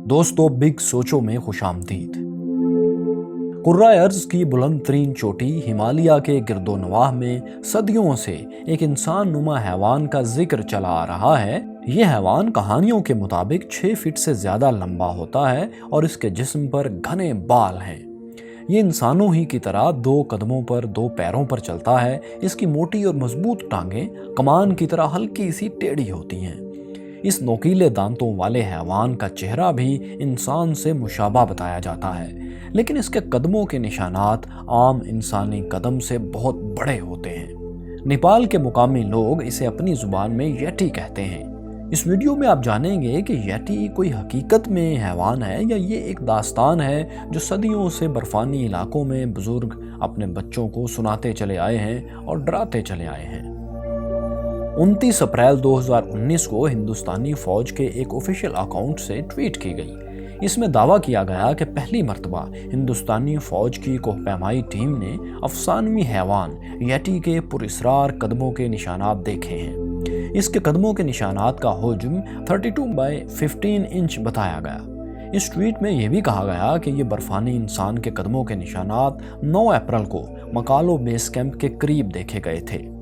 दोस्तों, बिग सोचो में खुशामदीद। कुर्रा अर्ज की बुलंद तरीन चोटी हिमालय के गिरदोनवाह में सदियों से एक इंसान नुमा हैवान का जिक्र चला आ रहा है। यह हैवान कहानियों के मुताबिक 6 फीट से ज्यादा लंबा होता है और इसके जिस्म पर घने बाल हैं। ये इंसानों ही की तरह 2 कदमों पर 2 पैरों पर चलता है। इसकी मोटी और मजबूत टांगें कमान की तरह हल्की सी टेढ़ी होती हैं। इस नोकीले दांतों वाले हैवान का चेहरा भी इंसान से मुशाबा बताया जाता है, लेकिन इसके कदमों के निशानात आम इंसानी कदम से बहुत बड़े होते हैं। नेपाल के मुकामी लोग इसे अपनी जुबान में यटी कहते हैं। इस वीडियो में आप जानेंगे कि यटी कोई हकीकत में हैवान है या ये एक दास्तान है जो सदियों से बर्फानी इलाकों में बुजुर्ग अपने बच्चों को सुनाते चले आए हैं और डराते चले आए हैं। 29 अप्रैल 2019 को हिंदुस्तानी फौज के एक ऑफिशियल अकाउंट से ट्वीट की गई। इसमें दावा किया गया कि पहली मर्तबा हिंदुस्तानी फौज की कोहपैमाई टीम ने अफसानवी हैवान यटी के पुरस्रार कदमों के निशानात देखे हैं। इसके कदमों के निशानात का हुज्म 32 बाय 15 इंच बताया गया। इस ट्वीट में यह भी कहा गया कि ये बर्फानी इंसान के कदमों के निशानात 9 अप्रैल को मकालो बेस कैंप के करीब देखे गए थे।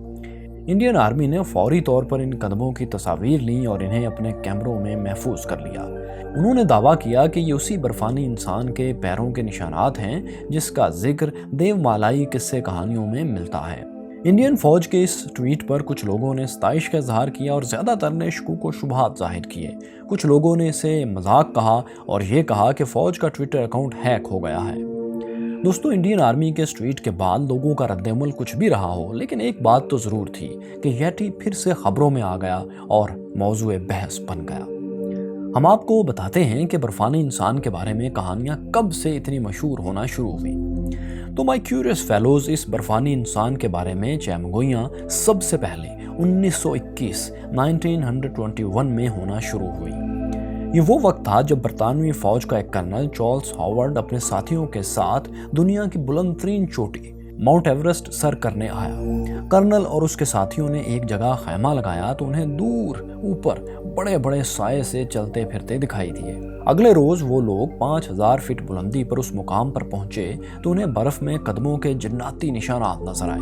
इंडियन आर्मी ने फौरी तौर पर इन कदमों की तस्वीर ली और इन्हें अपने कैमरों में महफूज कर लिया। उन्होंने दावा किया कि ये उसी बर्फानी इंसान के पैरों के निशानात हैं जिसका जिक्र देवमालाई किस्से कहानियों में मिलता है। इंडियन फौज के इस ट्वीट पर कुछ लोगों ने सताइश का इजहार किया और ज्यादातर ने शकूक व शुबहात जाहिर किए। कुछ लोगों ने इसे मजाक कहा और ये कहा कि फौज का ट्विटर अकाउंट हैक हो गया है। दोस्तों, इंडियन आर्मी के इस ट्वीट के बाद लोगों का रद्द-ए-अमल कुछ भी रहा हो, लेकिन एक बात तो जरूर थी कि यटी फिर से खबरों में आ गया और मौजूए बहस बन गया। हम आपको बताते हैं कि बर्फानी इंसान के बारे में कहानियां कब से इतनी मशहूर होना शुरू हुई। तो माय क्यूरियस फेलोज, इस बर्फानी इंसान के बारे में चैमगोइयां सबसे पहले 1921 में होना शुरू हुई। ये वो वक्त था जब बरतानवी फौज का एक कर्नल चार्ल्स हॉवर्ड अपने साथियों के साथ दुनिया की बुलंद तरीन चोटी माउंट एवरेस्ट सर करने आया। कर्नल और उसके साथियों ने एक जगह खैमा लगाया तो उन्हें दूर ऊपर बड़े बड़े साए से चलते फिरते दिखाई दिए। अगले रोज वो लोग 5000 फीट बुलंदी पर उस मुकाम पर पहुंचे तो उन्हें बर्फ में कदमों के जन्नती निशानात नजर आए।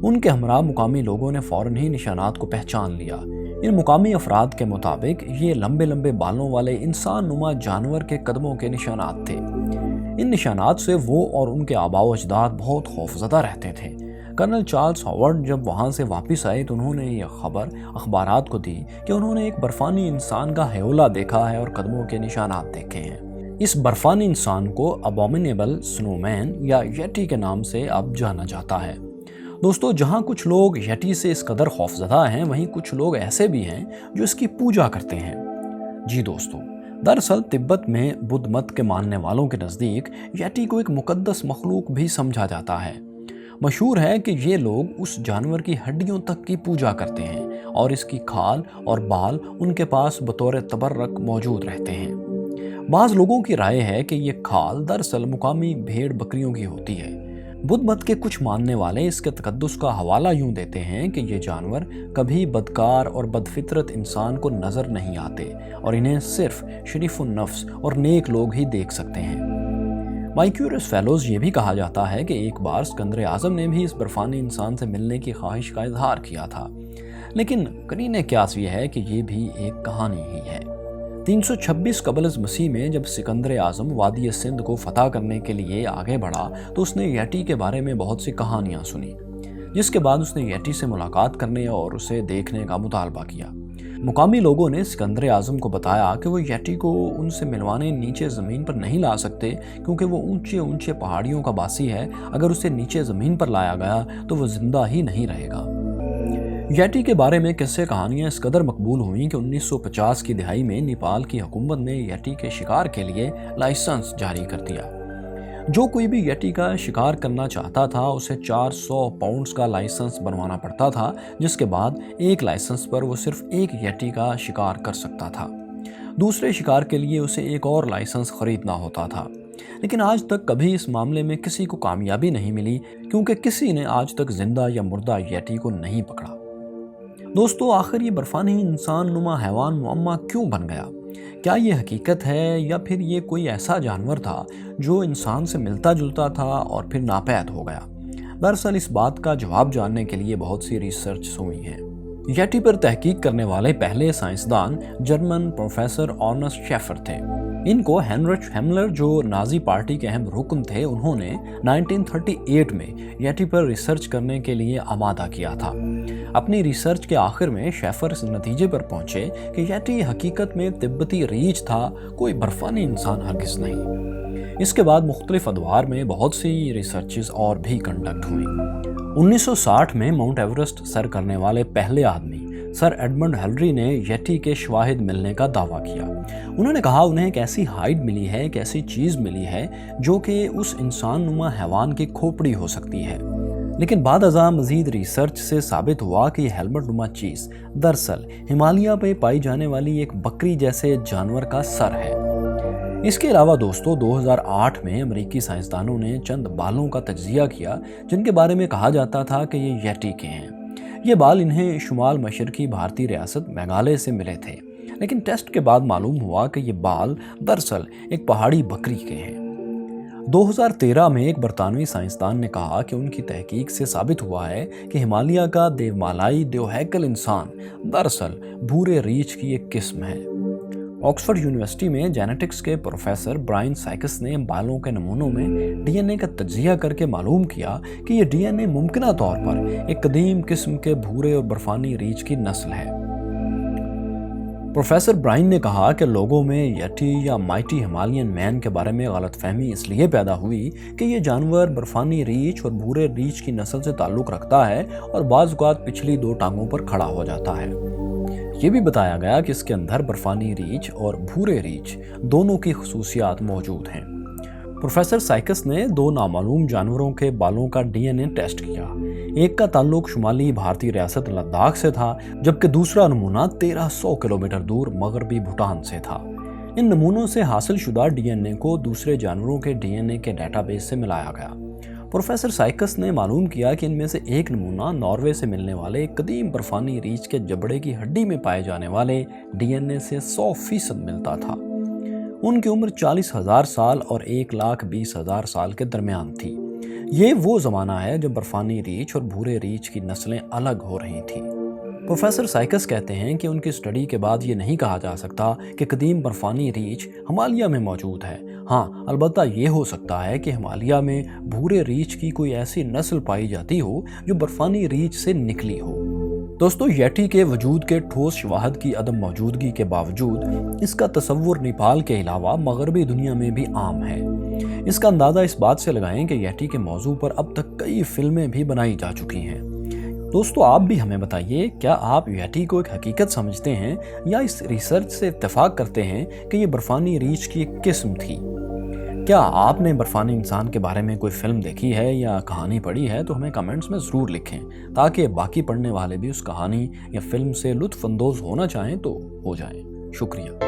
उनके हमरा मुकामी लोगों ने फौरन ही निशानात को पहचान लिया। इन मुकामी अफराद के मुताबिक ये लंबे लंबे बालों वाले इंसान नुमा जानवर के कदमों के निशानात थे। इन निशानात से वो और उनके आबाओ अजदाद बहुत खौफजदा रहते थे। कर्नल चार्ल्स हॉवर्ड जब वहां से वापस आए तो उन्होंने ये खबर अखबारात को दी कि उन्होंने एक बर्फानी इंसान का हयोला देखा है और कदमों के निशानात देखे हैं। इस बर्फानी इंसान को अबॉमिनेबल स्नोमैन या यटी के नाम से अब जाना जाता है। दोस्तों, जहां कुछ लोग यटी से इस कदर खौफजदा हैं, वहीं कुछ लोग ऐसे भी हैं जो इसकी पूजा करते हैं। जी दोस्तों, दरअसल तिब्बत में बुद्ध मत के मानने वालों के नज़दीक यटी को एक मुकद्दस मखलूक भी समझा जाता है। मशहूर है कि ये लोग उस जानवर की हड्डियों तक की पूजा करते हैं और इसकी खाल और बाल उनके पास बतौर तबर्रक मौजूद रहते हैं। बाज़ लोगों की राय है कि ये खाल दरअसल मुकामी भेड़ बकरियों की होती है। बुद्ध मत के कुछ मानने वाले इसके तकद्दुस का हवाला यूं देते हैं कि ये जानवर कभी बदकार और बदफितरत इंसान को नजर नहीं आते और इन्हें सिर्फ शरीफुन नफ्स और नेक लोग ही देख सकते हैं। माय क्यूरियस फेलोज, ये भी कहा जाता है कि एक बार सिकंदर आजम ने भी इस बर्फानी इंसान से मिलने की ख्वाहिश का इजहार किया था, लेकिन करीने क्यास ये है कि ये भी एक कहानी ही है। 326 कबल मसीह में जब सिकंदर आजम वादी सिंध को फतह करने के लिए आगे बढ़ा तो उसने यटी के बारे में बहुत सी कहानियां सुनी, जिसके बाद उसने यटी से मुलाकात करने और उसे देखने का मुतालबा किया। मुकामी लोगों ने सिकंदर आजम को बताया कि वो यटी को उनसे मिलवाने नीचे ज़मीन पर नहीं ला सकते क्योंकि वो ऊंचे ऊंचे पहाड़ियों का बासी है। अगर उसे नीचे ज़मीन पर लाया गया तो वो जिंदा ही नहीं रहेगा। यटी के बारे में किस्से कहानियां इस कदर मकबूल हुई कि 1950 की दिहाई में नेपाल की हुकूमत ने यटी के शिकार के लिए लाइसेंस जारी कर दिया। जो कोई भी यटी का शिकार करना चाहता था उसे 400 पाउंड्स का लाइसेंस बनवाना पड़ता था, जिसके बाद एक लाइसेंस पर वो सिर्फ एक यटी का शिकार कर सकता था। दूसरे शिकार के लिए उसे एक और लाइसेंस खरीदना होता था। लेकिन आज तक कभी इस मामले में किसी को कामयाबी नहीं मिली क्योंकि किसी ने आज तक जिंदा या मुर्दा यटी को नहीं पकड़ा। दोस्तों, आखिर ये बर्फानी इंसान नुमा हैवान मुअम्मा क्यों बन गया? क्या ये हकीकत है या फिर ये कोई ऐसा जानवर था जो इंसान से मिलता जुलता था और फिर नापैद हो गया? दरअसल इस बात का जवाब जानने के लिए बहुत सी रिसर्च हुई हैं। येटी पर तहकीक करने वाले पहले साइंसदान जर्मन प्रोफेसर अर्नेस्ट शेफर थे। इनको हेनरिच हेमलर, जो नाजी पार्टी के अहम रुकन थे, उन्होंने 1938 में येटी पर रिसर्च करने के लिए आमादा किया था। अपनी रिसर्च के आखिर में शेफर इस नतीजे पर पहुंचे कि येटी हकीकत में तिब्बती रीछ था, कोई बर्फानी इंसान हरगिज नहीं। इसके बाद मुख्तलिफ अदवार में बहुत सी रिसर्चेस और भी कंडक्ट हुई। 1960 में माउंट एवरेस्ट सर करने वाले पहले आदमी सर एडमंड हिलरी ने येटी के शवाहिद मिलने का दावा किया। उन्होंने कहा उन्हें एक ऐसी हाइड मिली है, एक ऐसी चीज़ मिली है जो कि उस इंसान नुमा हैवान की खोपड़ी हो सकती है। लेकिन बाद अज़ा मज़ीद रिसर्च से साबित हुआ कि यह हेलमेट नुमा चीज़ दरअसल हिमालय पे पाई जाने वाली एक बकरी जैसे जानवर का सर है। इसके अलावा दोस्तों 2008 में अमेरिकी साइंसदानों ने चंद बालों का तज्जिया किया जिनके बारे में कहा जाता था कि ये येटी के हैं। ये बाल इन्हें शुमाल मशरकी भारतीय रियासत मेघालय से मिले थे, लेकिन टेस्ट के बाद मालूम हुआ कि ये बाल दरअसल एक पहाड़ी बकरी के हैं। 2013 में एक बरतानवी साइंसदान ने कहा कि उनकी तहकीक से साबित हुआ है कि हिमालय का देवमालाई देवहैकल इंसान दरअसल भूरे रीछ की एक किस्म है। ऑक्सफोर्ड यूनिवर्सिटी में जेनेटिक्स के प्रोफेसर ब्रायन साइकस ने बालों के नमूनों में डीएनए का तज्जिया करके मालूम किया कि ये डीएनए मुमकिना तौर पर एक कदीम किस्म के भूरे और बर्फानी रीछ की नस्ल है। प्रोफेसर ब्रायन ने कहा कि लोगों में येटी या माइटी हिमालयन मैन के बारे में गलतफहमी इसलिए पैदा हुई कि ये जानवर बर्फानी रीछ और भूरे रीछ की नस्ल से ताल्लुक़ रखता है और बाज़ औक़ात पिछली दो टांगों पर खड़ा हो जाता है। ये भी बताया गया कि इसके अंदर बर्फानी रीछ और भूरे रीछ दोनों की खुसूसियात मौजूद हैं। प्रोफेसर साइकस ने दो नामालूम जानवरों के बालों का डीएनए टेस्ट किया। एक का ताल्लुक शुमाली भारतीय रियासत लद्दाख से था, जबकि दूसरा नमूना 1300 किलोमीटर दूर मगरबी भूटान से था। इन नमूनों से हासिल शुदा डीएनए को दूसरे जानवरों के डीएनए के डेटाबेस से मिलाया गया। प्रोफेसर साइकस ने मालूम किया कि इनमें से एक नमूना नॉर्वे से मिलने वाले कदीम बर्फानी रीछ के जबड़े की हड्डी में पाए जाने वाले डीएनए से 100% मिलता था। उनकी उम्र 40,000 साल और 1,20,000 साल के दरमियान थी। ये वो ज़माना है जब बर्फानी रीछ और भूरे रीछ की नस्लें अलग हो रही थीं। प्रोफेसर साइकस कहते हैं कि उनकी स्टडी के बाद ये नहीं कहा जा सकता कि कदीम बर्फानी रीछ हिमालय में मौजूद है। हाँ, अलबत्ता ये हो सकता है कि हिमालय में भूरे रीछ की कोई ऐसी नस्ल पाई जाती हो जो बर्फानी रीछ से निकली हो। दोस्तों, येटी के वजूद के ठोस शवाहद की अदम मौजूदगी के बावजूद इसका तस्वुर नेपाल के अलावा मगरबी दुनिया में भी आम है। इसका अंदाज़ा इस बात से लगाएं कि येटी के मौजू पर अब तक कई फिल्में भी बनाई जा चुकी हैं। दोस्तों, आप भी हमें बताइए, क्या आप येटी को एक हकीकत समझते हैं या इस रिसर्च से इत्तेफाक करते हैं कि ये बर्फानी रीछ की एक किस्म थी? क्या आपने बर्फानी इंसान के बारे में कोई फिल्म देखी है या कहानी पढ़ी है तो हमें कमेंट्स में ज़रूर लिखें, ताकि बाकी पढ़ने वाले भी उस कहानी या फिल्म से लुत्फ़ अंदोज़ होना चाहें तो हो जाएं। शुक्रिया।